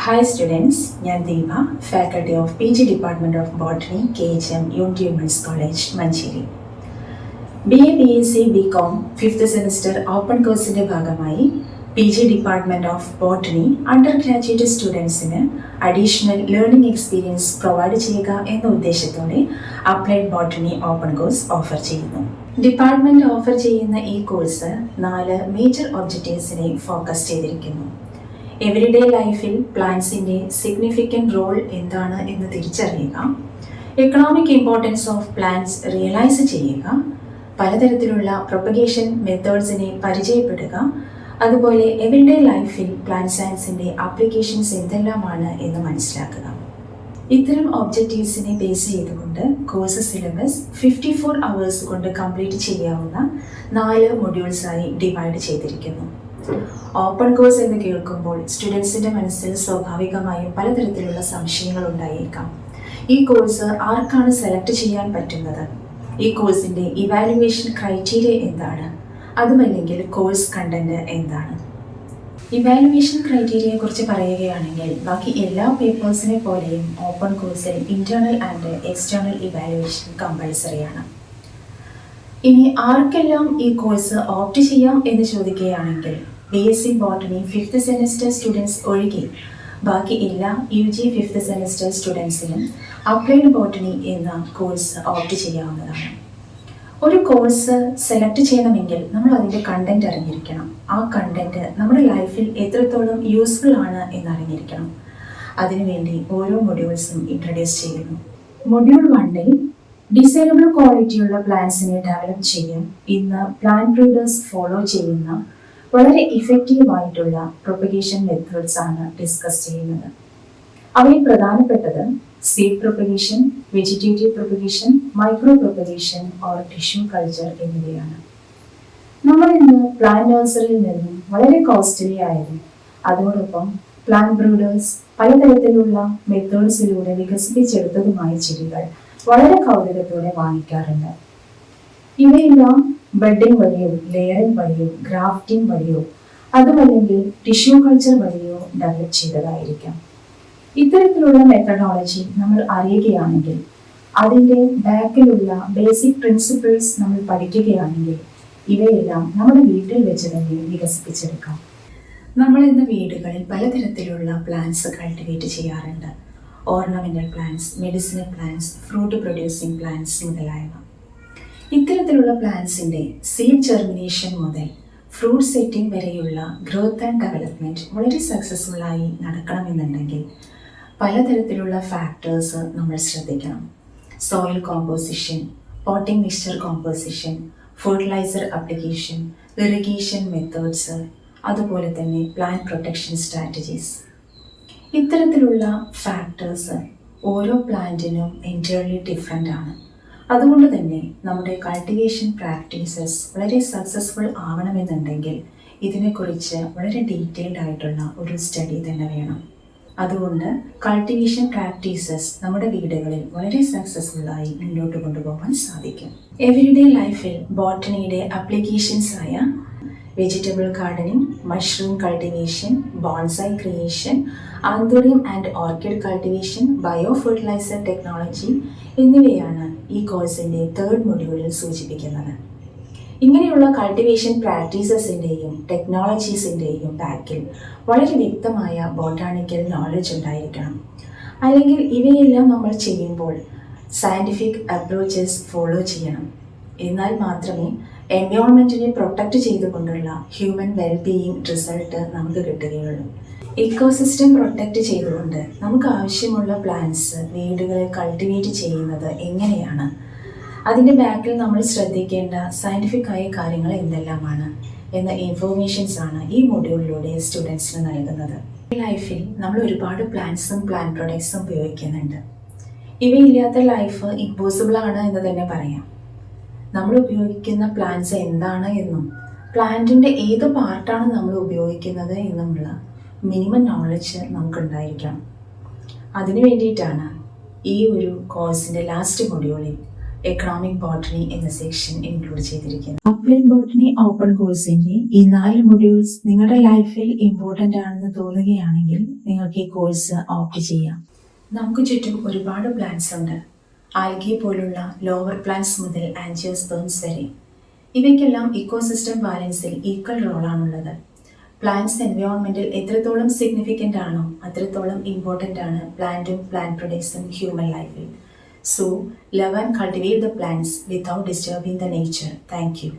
Hi students, ഞാൻ Deepa, faculty of PG department of botany KHM unity women's college Manjeri. BA BSc BCom 5th semester open കോഴ്സിൻ്റെ ഭാഗമായി PG department of botany under graduate സ്റ്റുഡൻസിന് additional learning experience provide ചെയ്യുക എന്ന ഉദ്ദേശത്തോടെ applied botany open course offer ചെയ്യുന്നു. Department offer ചെയ്യുന്ന ഈ course 4 major ഒബ്ജക്റ്റീവ്സിനെ ഫോക്കസ് ചെയ്തിരിക്കുന്നു. എവരിഡേ ലൈഫിൽ പ്ലാന്റ്സിൻ്റെ സിഗ്നിഫിക്കൻറ്റ് റോൾ എന്താണ് എന്ന് തിരിച്ചറിയുക, economic importance of plants realise ചെയ്യുക, പലതരത്തിലുള്ള പ്രൊപ്പഗേഷൻ മെത്തേഡ്സിനെ പരിചയപ്പെടുക, അതുപോലെ എവരിഡേ ലൈഫിൽ പ്ലാന്റ് സയൻസിൻ്റെ ആപ്ലിക്കേഷൻസ് എന്തെല്ലാമാണ് എന്ന് മനസ്സിലാക്കുക. ഇത്തരം ഒബ്ജക്റ്റീവ്സിനെ ബേസ് ചെയ്തുകൊണ്ട് കോഴ്സ് സിലബസ് 54 hours കൊണ്ട് കംപ്ലീറ്റ് ചെയ്യാവുന്ന 4 മൊഡ്യൂൾസായി ഡിവൈഡ് ചെയ്തിരിക്കുന്നു. ഓപ്പൺ കോഴ്സ് എന്ന് കേൾക്കുമ്പോൾ സ്റ്റുഡൻസിൻ്റെ മനസ്സിൽ സ്വാഭാവികമായും പലതരത്തിലുള്ള സംശയങ്ങൾ ഉണ്ടായേക്കാം. ഈ കോഴ്സ് ആർക്കാണ് സെലക്ട് ചെയ്യാൻ പറ്റുന്നത്? ഈ കോഴ്സിൻ്റെ ഇവാലുവേഷൻ ക്രൈറ്റീരിയ എന്താണ്? അതുമല്ലെങ്കിൽ കോഴ്സ് കണ്ടന്റ് എന്താണ്? ഇവാലുവേഷൻ ക്രൈറ്റീരിയയെ കുറിച്ച് പറയുകയാണെങ്കിൽ ബാക്കി എല്ലാ പേപ്പേഴ്സിനെ പോലെയും ഓപ്പൺ കോഴ്സിൽ ഇൻറ്റേർണൽ ആൻഡ് എക്സ്റ്റേണൽ ഇവാലുവേഷൻ കമ്പൾസറിയാണ്. ഇനി ആർക്കെല്ലാം ഈ കോഴ്സ് ഓപ്റ്റ് ചെയ്യാം എന്ന് ചോദിക്കുകയാണെങ്കിൽ BSc botany 5th semester students ഒഴികെ ബാക്കി എല്ലാ UG 5th സെമിസ്റ്റർ സ്റ്റുഡൻസിനും അപ്ലൈഡ് ബോട്ടണി എന്ന കോഴ്സ് ഓപ്റ്റ് ചെയ്യാവുന്നതാണ്. ഒരു കോഴ്സ് സെലക്ട് ചെയ്യണമെങ്കിൽ നമ്മൾ അതിൻ്റെ കണ്ടന്റ് അറിഞ്ഞിരിക്കണം. ആ കണ്ടന്റ് നമ്മുടെ ലൈഫിൽ എത്രത്തോളം യൂസ്ഫുൾ ആണ് എന്നറിഞ്ഞിരിക്കണം. അതിനുവേണ്ടി ഓരോ മൊഡ്യൂൾസും ഇൻട്രൊഡ്യൂസ് ചെയ്യുന്നു. മൊഡ്യൂൾ 1-ൽ ഡിസൈറബിൾ ക്വാളിറ്റിയുള്ള പ്ലാന്റ്സിനെ ഡെവലപ്പ് ചെയ്യാൻ ഇന്ന് പ്ലാന്റ് ബ്രീഡേഴ്സ് ഫോളോ ചെയ്യുന്ന വളരെ ഇഫക്റ്റീവായിട്ടുള്ള പ്രൊപ്പഗേഷൻ മെത്തേഡ്സ് ആണ് ഡിസ്കസ് ചെയ്യുന്നത്. അവയിൽ പ്രധാനപ്പെട്ടത് seed propagation, vegetative propagation, micro propagation or tissue culture എന്നിവയാണ്. നമ്മൾ ഇന്ന് പ്ലാന്റ് നഴ്സറിയിൽ നിന്നും വളരെ കോസ്റ്റ്ലി ആയതും അതോടൊപ്പം പ്ലാന്റ് ബ്രീഡേഴ്സ് പലതരത്തിലുള്ള മെത്തേഡ്സിലൂടെ വികസിപ്പിച്ചെടുത്തതുമായ ചെടികൾ വളരെ കൗതുകത്തോടെ വാങ്ങിക്കാറുണ്ട്. ഇവയെല്ലാം ബെഡിംഗ് വഴിയോ ലെയറിംഗ് വഴിയോ ഗ്രാഫ്റ്റിംഗ് വഴിയോ അതുമല്ലെങ്കിൽ ടിഷ്യൂ കൾച്ചർ വഴിയോ ഡെവലപ്പ് ചെയ്തതായിരിക്കാം. ഇത്തരത്തിലുള്ള മെത്തഡോളജി നമ്മൾ അറിയുകയാണെങ്കിൽ, അതിൻ്റെ ബാക്കിലുള്ള ബേസിക് പ്രിൻസിപ്പിൾസ് നമ്മൾ പഠിക്കുകയാണെങ്കിൽ ഇവയെല്ലാം നമ്മുടെ വീട്ടിൽ വെച്ച് തന്നെ വികസിപ്പിച്ചെടുക്കാം. നമ്മൾ ഇന്ന് വീടുകളിൽ പലതരത്തിലുള്ള പ്ലാന്റ്സ് കൾട്ടിവേറ്റ് ചെയ്യാറുണ്ട്. Ornamental plants, medicinal plants, fruit producing plants മുതലായവ. ഇത്തരത്തിലുള്ള പ്ലാന്റ്സിൻ്റെ സീഡ് ജെർമിനേഷൻ മുതൽ ഫ്രൂട്ട് സെറ്റിംഗ് വരെയുള്ള ഗ്രോത്ത് ആൻഡ് ഡെവലപ്മെൻറ്റ് വളരെ സക്സസ്ഫുള്ളായി നടക്കണമെന്നുണ്ടെങ്കിൽ പലതരത്തിലുള്ള ഫാക്ടേഴ്സ് നമ്മൾ ശ്രദ്ധിക്കണം. Soil composition, potting mixture composition, fertiliser application, irrigation methods, അതുപോലെ തന്നെ പ്ലാന്റ് പ്രൊട്ടക്ഷൻ സ്ട്രാറ്റജീസ്. ഇത്തരത്തിലുള്ള ഫാക്ടേഴ്സ് ഓരോ പ്ലാന്റിനും എൻറ്റയർലി ഡിഫറെൻ്റ് ആണ്. അതുകൊണ്ട് തന്നെ നമ്മുടെ കൾട്ടിവേഷൻ പ്രാക്ടീസസ് വളരെ സക്സസ്ഫുൾ ആവണമെന്നുണ്ടെങ്കിൽ ഇതിനെക്കുറിച്ച് വളരെ ഡീറ്റെയിൽഡ് ആയിട്ടുള്ള ഒരു സ്റ്റഡി തന്നെ വേണം. അതുകൊണ്ട് കൾട്ടിവേഷൻ പ്രാക്ടീസസ് നമ്മുടെ വീടുകളിൽ വളരെ സക്സസ്ഫുള്ളായി മുന്നോട്ട് കൊണ്ടുപോകാൻ സാധിക്കും. എവരിഡേ ലൈഫിൽ ബോട്ടണിയുടെ അപ്ലിക്കേഷൻസ് ആയ vegetable gardening, mushroom cultivation, bonsai creation, anthurium and orchid cultivation, bio fertiliser technology എന്നിവയാണ് ഈ കോഴ്സിൻ്റെ 3rd മൊഡ്യൂളിൽ സൂചിപ്പിക്കുന്നത്. ഇങ്ങനെയുള്ള കൾട്ടിവേഷൻ പ്രാക്ടീസസിൻ്റെയും ടെക്നോളജീസിൻ്റെയും ബാക്കിൽ വളരെ വ്യക്തമായ ബോട്ടാണിക്കൽ നോളജ് ഉണ്ടായിരിക്കണം. അല്ലെങ്കിൽ ഇവയെല്ലാം നമ്മൾ ചെയ്യുമ്പോൾ സയൻറ്റിഫിക് അപ്രോച്ചസ് ഫോളോ ചെയ്യണം. എന്നാൽ മാത്രമേ എൻവയോൺമെൻറ്റിനെ പ്രൊട്ടക്റ്റ് ചെയ്തുകൊണ്ടുള്ള ഹ്യൂമൻ വെൽബീയിങ് റിസൾട്ട് നമുക്ക് കിട്ടുകയുള്ളൂ. ഇക്കോസിസ്റ്റം പ്രൊട്ടക്റ്റ് ചെയ്തുകൊണ്ട് നമുക്ക് ആവശ്യമുള്ള പ്ലാന്റ്സ് വീടുകളിൽ കൾട്ടിവേറ്റ് ചെയ്യുന്നത് എങ്ങനെയാണ്, അതിൻ്റെ ബാക്കിൽ നമ്മൾ ശ്രദ്ധിക്കേണ്ട സയൻറ്റിഫിക്കായ കാര്യങ്ങൾ എന്തെല്ലാമാണ് എന്ന ഇൻഫോർമേഷൻസ് ആണ് ഈ മൊഡ്യൂളിലൂടെ സ്റ്റുഡൻസിന് നൽകുന്നത്. ലൈഫിൽ നമ്മൾ ഒരുപാട് പ്ലാന്റ്സും പ്ലാന്റ് പ്രൊഡക്ട്സും ഉപയോഗിക്കുന്നുണ്ട്. ഇവയില്ലാത്ത ലൈഫ് ഇമ്പോസിബിൾ ആണ് എന്ന് തന്നെ പറയാം. നമ്മൾ ഉപയോഗിക്കുന്ന പ്ലാന്റ്സ് എന്താണ് എന്നും പ്ലാന്റിൻ്റെ ഏത് പാർട്ടാണ് നമ്മൾ ഉപയോഗിക്കുന്നത് എന്നുമുള്ള മിനിമം നോളജ് നമുക്കുണ്ടായിരിക്കണം. അതിനു വേണ്ടിയിട്ടാണ് ഈ ഒരു കോഴ്സിൻ്റെ ലാസ്റ്റ് മൊഡ്യൂളിൽ എക്കണോമിക് ബോട്ടണി എന്ന സെക്ഷൻ ഇൻക്ലൂഡ് ചെയ്തിരിക്കുന്നു. അപ്ലൈൻ ബോട്ടണി ഓപ്പൺ കോഴ്സിന്റെ ഈ 4 മൊഡ്യൂൾസ് നിങ്ങളുടെ ലൈഫിൽ ഇമ്പോർട്ടൻ്റ് ആണെന്ന് തോന്നുകയാണെങ്കിൽ നിങ്ങൾക്ക് ഈ കോഴ്സ് ഓപ്റ്റ് ചെയ്യാം. നമുക്ക് ചുറ്റും ഒരുപാട് പ്ലാന്റ്സ് ഉണ്ട്. ആൽഗെ പോലുള്ള ലോവർ പ്ലാന്റ്സ് മുതൽ ആൻജിയോസ്പേംസ് വരെ. ഇവയ്ക്കെല്ലാം ഇക്കോസിസ്റ്റം ബാലൻസിൽ ഈക്വൽ റോളാണുള്ളത്. പ്ലാന്റ്സ് എൻവയോൺമെന്റിൽ എത്രത്തോളം സിഗ്നിഫിക്കൻ്റ് ആണോ അത്രത്തോളം ഇമ്പോർട്ടൻ്റ് ആണ് പ്ലാന്റും പ്ലാന്റ് പ്രൊഡക്ട്സും ഹ്യൂമൻ ലൈഫിൽ. So, love and cultivate the plants without disturbing the nature. Thank you.